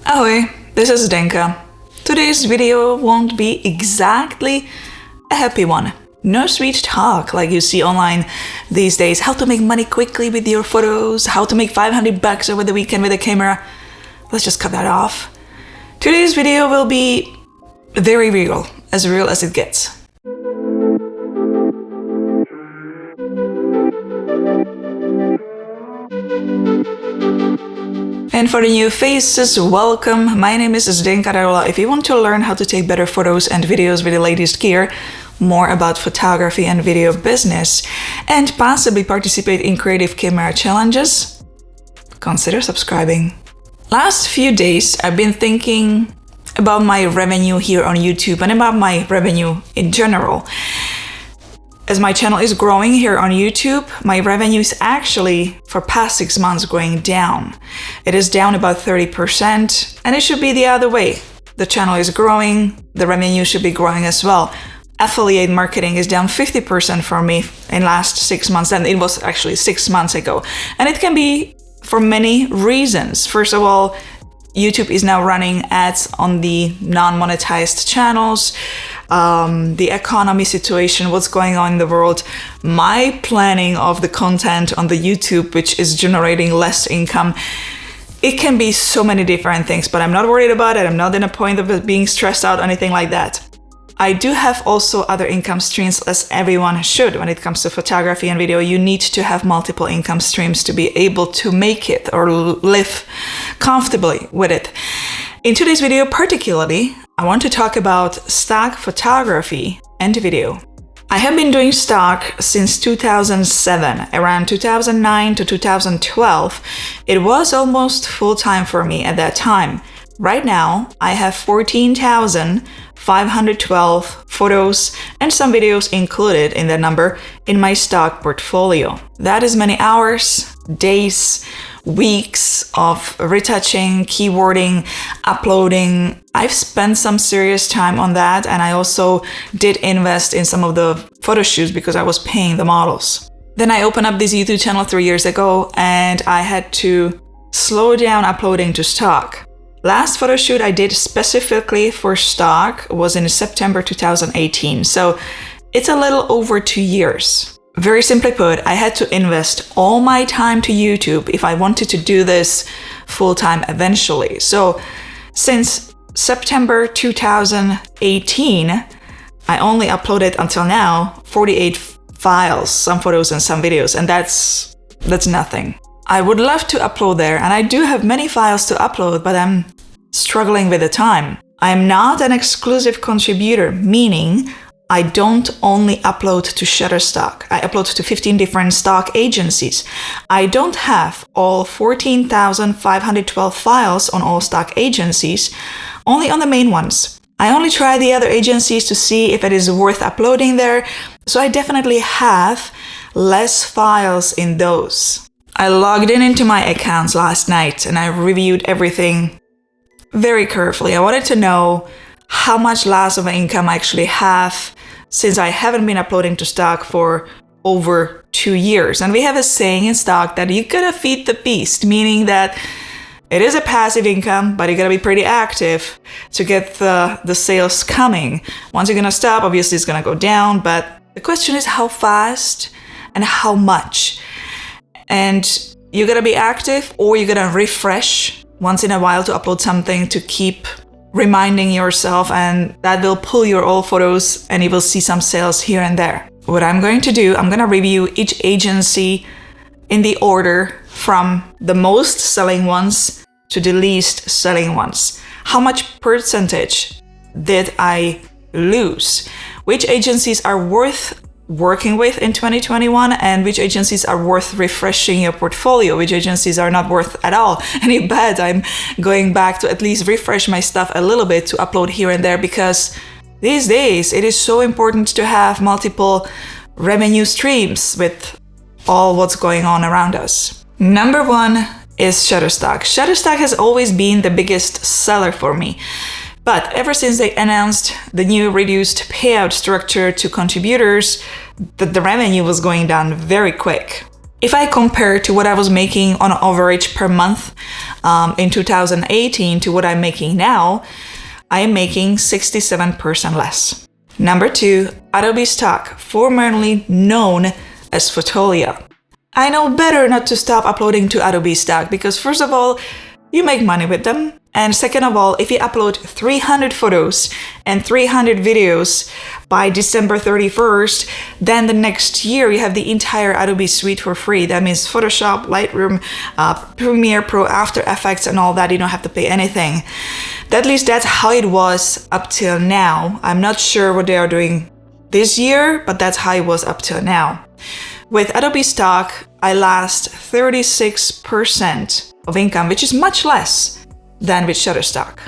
Ahoy, this is Zdenka. Today's video won't be exactly a happy one. No sweet talk like you see online these days. How to make money quickly with your photos, how to make $500 over the weekend with a camera. Let's just cut that off. Today's video will be very real as it gets. And for the new faces, welcome. My name is Zdenka Darula. If you want to learn how to take better photos and videos with the latest gear, more about photography and video business, and possibly participate in creative camera challenges, consider subscribing. Last few days, I've been thinking about my revenue here on YouTube and about my revenue in general. As my channel is growing here on YouTube, my revenue is actually, for past 6 months, going down. It is down about 30%, and it should be the other way. The channel is growing, the revenue should be growing as well. Affiliate marketing is down 50% for me in last 6 months, and it was actually 6 months ago. And it can be for many reasons. First of all, YouTube is now running ads on the non-monetized channels, the economy situation, what's going on in the world, my planning of the content on the YouTube, which is generating less income. It can be so many different things, but I'm not worried about it. I'm not in a point of being stressed out, anything like that. I do have also other income streams, as everyone should. When it comes to photography and video, you need to have multiple income streams to be able to make it or live comfortably with it. In today's video particularly, I want to talk about stock photography and video. I have been doing stock since 2007, around 2009 to 2012. It was almost full-time for me at that time. Right now, I have 14,512 photos and some videos included in that number in my stock portfolio. That is many hours, days, weeks of retouching, keywording, uploading. I've spent some serious time on that, and I also did invest in some of the photo shoots because I was paying the models. Then I opened up this YouTube channel 3 years ago, and I had to slow down uploading to stock. Last photo shoot I did specifically for stock was in September 2018, so it's a little over 2 years. Very simply put, I had to invest all my time to YouTube if I wanted to do this full-time eventually. So since September 2018, I only uploaded until now 48 files, some photos and some videos, and that's nothing. I would love to upload there, and I do have many files to upload, but I'm struggling with the time. I'm not an exclusive contributor, meaning I don't only upload to Shutterstock. I upload to 15 different stock agencies. I don't have all 14,512 files on all stock agencies, only on the main ones. I only try the other agencies to see if it is worth uploading there, so I definitely have less files in those. I logged into my accounts last night and I reviewed everything very carefully. I wanted to know how much loss of income I actually have since I haven't been uploading to stock for over 2 years. And we have a saying in stock that you gotta feed the beast, meaning that it is a passive income, but you gotta be pretty active to get the sales coming. Once you're gonna stop, obviously it's gonna go down, but the question is how fast and how much. And you gotta be active, or you gotta refresh once in a while to upload something to keep reminding yourself, and that will pull your old photos and you will see some sales here and there. What I'm going to do, I'm gonna review each agency in the order from the most selling ones to the least selling ones. How much percentage did I lose? Which agencies are worth working with in 2021, and which agencies are worth refreshing your portfolio, which agencies are not worth at all. And I bet I'm going back to at least refresh my stuff a little bit to upload here and there, because these days it is so important to have multiple revenue streams with all what's going on around us. Number one is Shutterstock. Shutterstock has always been the biggest seller for me. But ever since they announced the new reduced payout structure to contributors, the revenue was going down very quick. If I compare to what I was making on average per month in 2018 to what I'm making now, I am making 67% less. Number 2, Adobe Stock, formerly known as Fotolia. I know better not to stop uploading to Adobe Stock because first of all, you make money with them. And second of all, if you upload 300 photos and 300 videos by December 31st, then the next year you have the entire Adobe suite for free. That means Photoshop, Lightroom, Premiere Pro, After Effects, and all that. You don't have to pay anything. At least that's how it was up till now. I'm not sure what they are doing this year, but that's how it was up till now. With Adobe Stock, I last 36% of income, which is much less than with Shutterstock.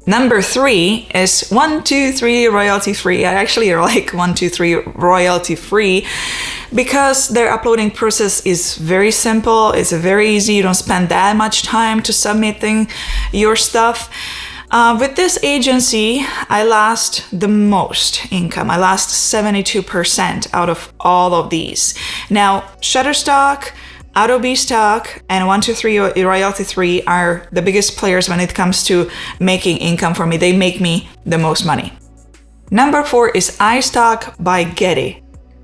Number 3 is 123 royalty free. I actually like 123 royalty free because their uploading process is very simple. It's very easy. You don't spend that much time to submitting your stuff. With this agency, I last the most income. I last 72% out of all of these. Now, Shutterstock, Adobe Stock, and 123 royalty free are the biggest players when it comes to making income for me. They make me the most money. Number 4 is iStock by Getty.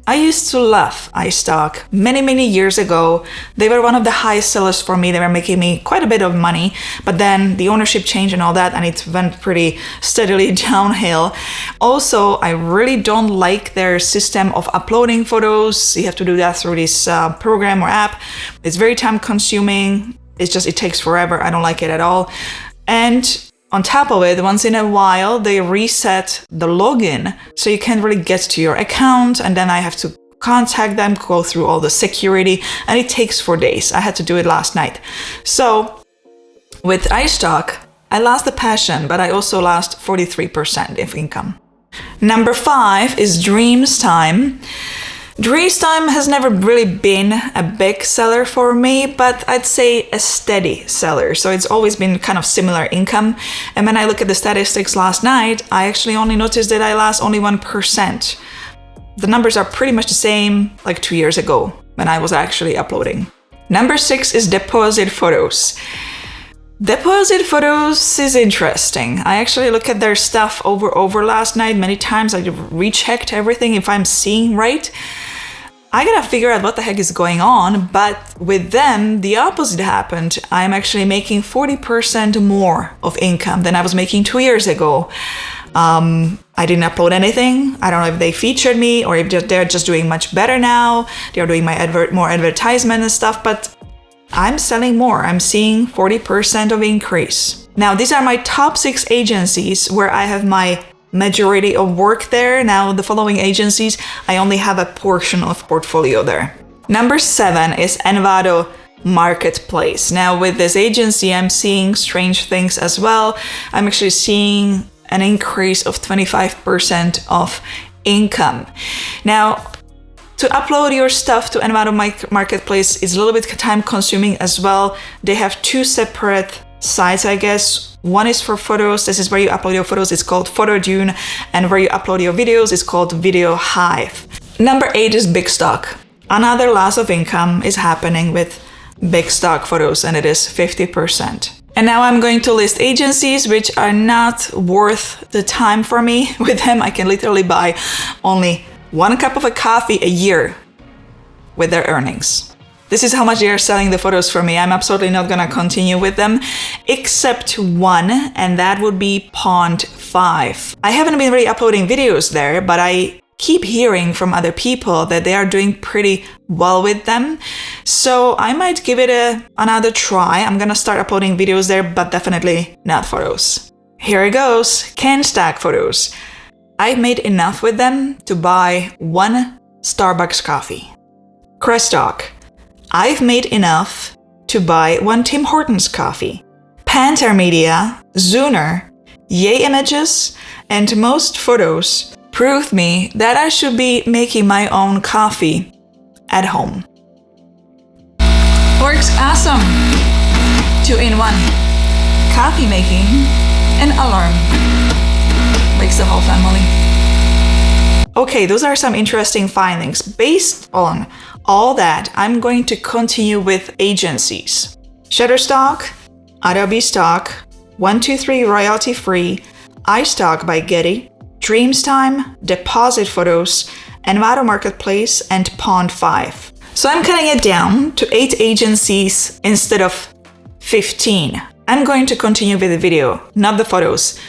I used to love iStock many years ago. They were one of the highest sellers for me. They were making me quite a bit of money, but then the ownership changed and all that, and it went pretty steadily downhill. Also, I really don't like their system of uploading photos. You have to do that through this program or app. It's very time consuming. It takes forever. I don't like it at all. And on top of it, once in a while, they reset the login, so you can't really get to your account, and then I have to contact them, go through all the security, and it takes 4 days. I had to do it last night. So with iStock, I lost the passion, but I also lost 43% of income. Number 5 is Dreams Time. Dreams Time has never really been a big seller for me, but I'd say a steady seller. So it's always been kind of similar income. And when I look at the statistics last night, I actually only noticed that I lost only 1%. The numbers are pretty much the same like 2 years ago when I was actually uploading. Number 6 is Deposit Photos. Deposit Photos is interesting. I actually looked at their stuff over last night many times. I rechecked everything if I'm seeing right. I gotta figure out what the heck is going on, but with them, the opposite happened. I'm actually making 40% more of income than I was making 2 years ago. I didn't upload anything. I don't know if they featured me or if they're just doing much better now. They're doing more advertisement and stuff, but I'm selling more. I'm seeing 40% of increase. Now, these are my top 6 agencies where I have my majority of work there. Now, the following agencies, I only have a portion of portfolio there. Number 7 is Envato Marketplace. Now, with this agency, I'm seeing strange things as well. I'm actually seeing an increase of 25% of income. Now, to upload your stuff to Envato Marketplace is a little bit time consuming as well. They have 2 separate sites, I guess. One is for photos. This is where you upload your photos. It's called PhotoDune. And where you upload your videos is called Video Hive. Number 8 is Big Stock. Another loss of income is happening with Big Stock photos, and it is 50%. And now I'm going to list agencies which are not worth the time for me. With them, I can literally buy only 1 cup of a coffee a year with their earnings. This is how much they are selling the photos for me. I'm absolutely not gonna continue with them, except one, and that would be Pond 5. I haven't been really uploading videos there, but I keep hearing from other people that they are doing pretty well with them. So I might give it another try. I'm gonna start uploading videos there, but definitely not photos. Here it goes, CanStack Photos. I've made enough with them to buy 1 Starbucks coffee. Crestock. I've made enough to buy 1 Tim Hortons coffee. Panther Media, Zuner, Yay Images, and Most Photos proved me that I should be making my own coffee at home. Works awesome! 2-in-1. Coffee making and alarm. Wakes the whole family. Okay, those are some interesting findings. Based on all that, I'm going to continue with agencies. Shutterstock, Adobe Stock, 123 royalty free, iStock by Getty, Dreamstime, Deposit Photos, Envato Marketplace, and Pond5. So I'm cutting it down to 8 agencies instead of 15. I'm going to continue with the video, not the photos.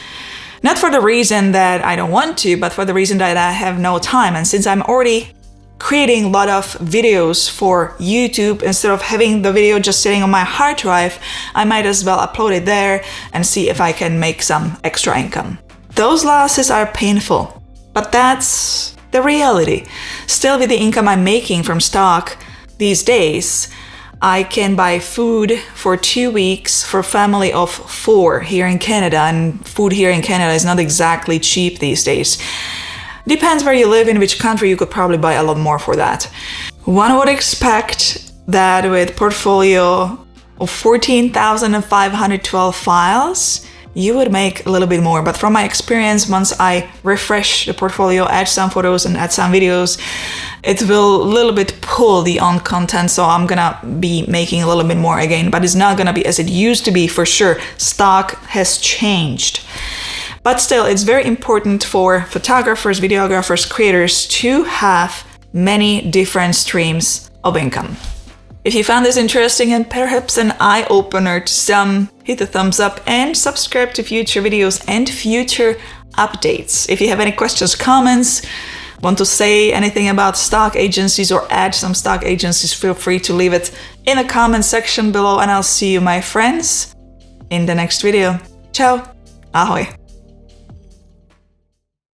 Not for the reason that I don't want to, but for the reason that I have no time. And since I'm already creating a lot of videos for YouTube, instead of having the video just sitting on my hard drive, I might as well upload it there and see if I can make some extra income. Those losses are painful, but that's the reality. Still, with the income I'm making from stock these days, I can buy food for 2 weeks for a family of 4 here in Canada, and food here in Canada is not exactly cheap these days. Depends where you live, in which country, you could probably buy a lot more for that. One would expect that with portfolio of 14,512 files, you would make a little bit more. But from my experience, once I refresh the portfolio, add some photos and add some videos, it will a little bit pull the on content. So I'm gonna be making a little bit more again, but it's not gonna be as it used to be for sure. Stock has changed. But still, it's very important for photographers, videographers, creators to have many different streams of income. If you found this interesting and perhaps an eye-opener to some, hit the thumbs up and subscribe to future videos and future updates. If you have any questions, comments, want to say anything about stock agencies or add some stock agencies, feel free to leave it in the comment section below, and I'll see you, my friends, in the next video. Ciao! Ahoj!